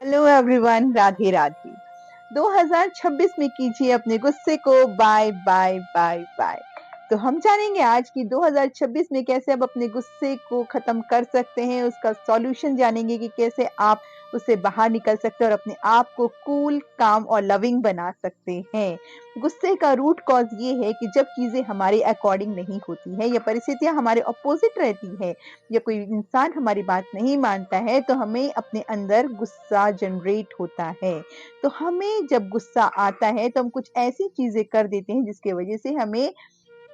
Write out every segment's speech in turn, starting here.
Hello everyone, Radhe Radhe. 2026 में कीजिए अपने गुस्से को बाय बाय बाय बाय। तो हम जानेंगे आज कि 2026 में कैसे आप अपने गुस्से को खत्म कर सकते हैं, उसका सॉल्यूशन जानेंगे कि कैसे आप उससे बाहर निकल सकते हैं और अपने आप को कूल, काम और लविंग बना सकते हैं। गुस्से का रूट कॉज ये है कि जब चीजें हमारे अकॉर्डिंग नहीं होती है या परिस्थितियां हमारे अपोजिट रहती है या कोई इंसान हमारी बात नहीं मानता है, तो हमें अपने अंदर गुस्सा जनरेट होता है। तो हमें जब गुस्सा आता है तो हम कुछ ऐसी चीजें कर देते हैं जिसकी वजह से हमें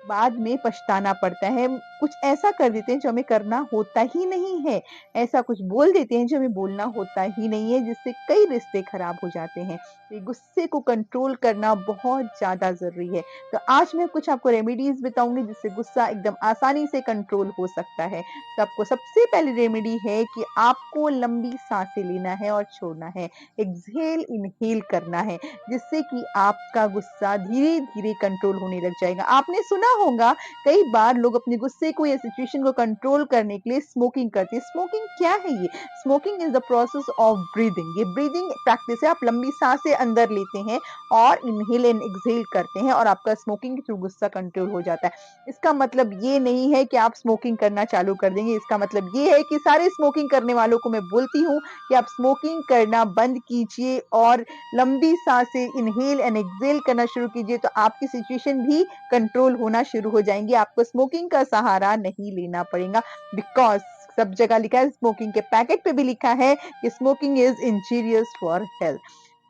बाद में पछताना पड़ता है। कुछ ऐसा कर देते हैं जो हमें करना होता ही नहीं है। ऐसा कुछ बोल देते हैं जो हमें बोलना होता ही नहीं है, जिससे कई रिश्ते खराब हो जाते हैं। ये गुस्से को कंट्रोल करना बहुत ज़्यादा ज़रूरी है। तो आज मैं कुछ आपको रेमेडीज़ बताऊँगी जिससे गुस्सा एकदम आसानी से कंट्रोल हो सकता है। तो आपको सबसे पहली रेमेडी है कि आपको लंबी साँसें लेना है और छोड़ना है। एक्सहेल, इनहेल करना है, जिससे कि आपका गुस्सा धीरे-धीरे कंट्रोल होने लग जाएगा। आपने सुना होगा कई बार लोग अपने गुस्से को या सिचुएशन को कंट्रोल करने के लिए स्मोकिंग करते हैं। स्मोकिंग क्या है ये? Smoking is the process of breathing. ये ब्रीथिंग प्रैक्टिस है। आप लंबी साँसें अंदर लेते हैं और इनहेल एंड एक्सहेल करते हैं और आपका स्मोकिंग के थ्रू गुस्सा कंट्रोल हो जाता है। इसका मतलब ये नहीं है कि आप स्मोकिंग करना चालू कर देंगे। इसका मतलब ये है कि सारे स्मोकिंग करने वालों को मैं बोलती हूँ कि आप स्मोकिंग करना बंद कीजिए और लंबी सांसें इनहेल एंड एक्सहेल करना शुरू कीजिए, तो आपकी सिचुएशन भी कंट्रोल होना शुरू हो जाएंगी। आपको स्मोकिंग का सहारा नहीं लेना पड़ेगा, बिकॉज सब जगह लिखा है, स्मोकिंग के पैकेट पे भी लिखा है कि smoking is injurious for health.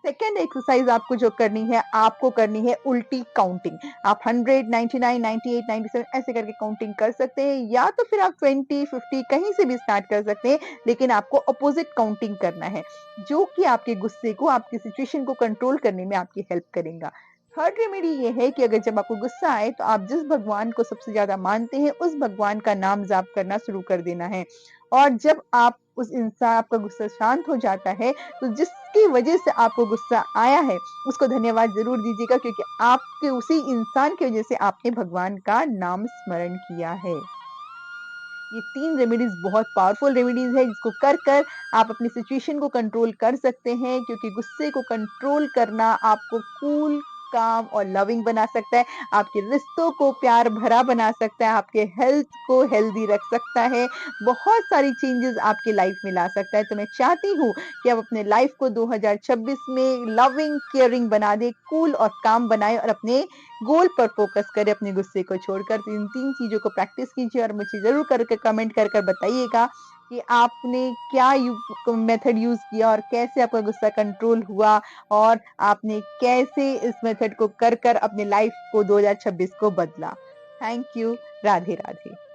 Second exercise आपको जो करनी है, आपको करनी है उल्टी काउंटिंग। आप 100, 99, 98, 97 ऐसे करके काउंटिंग कर सकते हैं, या तो फिर आप 20, 50 कहीं से भी स्टार्ट कर सकते हैं, लेकिन आपको अपोजिट काउंटिंग करना है, जो कि आपके गुस्से को, आपकी सिचुएशन को कंट्रोल करने में आपकी हेल्प करेगा। थर्ड रेमेडी ये है कि अगर जब आपको गुस्सा आए तो आप जिस भगवान को सबसे ज्यादा मानते हैं उस भगवान का नाम जाप करना शुरू कर देना है। और जब आप उस इंसान, आपका गुस्सा शांत हो जाता है, तो जिसकी वजह से आपको गुस्सा आया है उसको धन्यवाद जरूर दीजिएगा, क्योंकि आपके उसी इंसान की वजह से आपने भगवान का नाम स्मरण किया है। ये 3 रेमेडीज़ बहुत पावरफुल रेमेडीज़ है, जिसको कर कर आप अपनी सिचुएशन को कंट्रोल कर सकते हैं, क्योंकि गुस्से को कंट्रोल करना आपको कूल, काम और लविंग बना सकता है, आपके रिश्तों को प्यार भरा बना सकता है, आपके हेल्थ को हेल्दी रख सकता है, बहुत सारी चेंजेस आपकी लाइफ में ला सकता है। तो मैं चाहती हूँ कि आप अपने लाइफ को 2026 में लविंग, केयरिंग बना दें, कूल और काम बनाएँ और अपने गोल पर फोकस करें, अपने गुस्से को छोड़कर। तो इन 3 चीज़ों को प्रैक्टिस कीजिए और मुझे ज़रूर करके कमेंट कर कर बताइएगा कि आपने क्या मेथड यूज़ किया और कैसे आपका गुस्सा कंट्रोल हुआ, और आपने कैसे इस मेथड को कर कर अपने लाइफ को 2026 को बदला। Thank you. राधे राधे।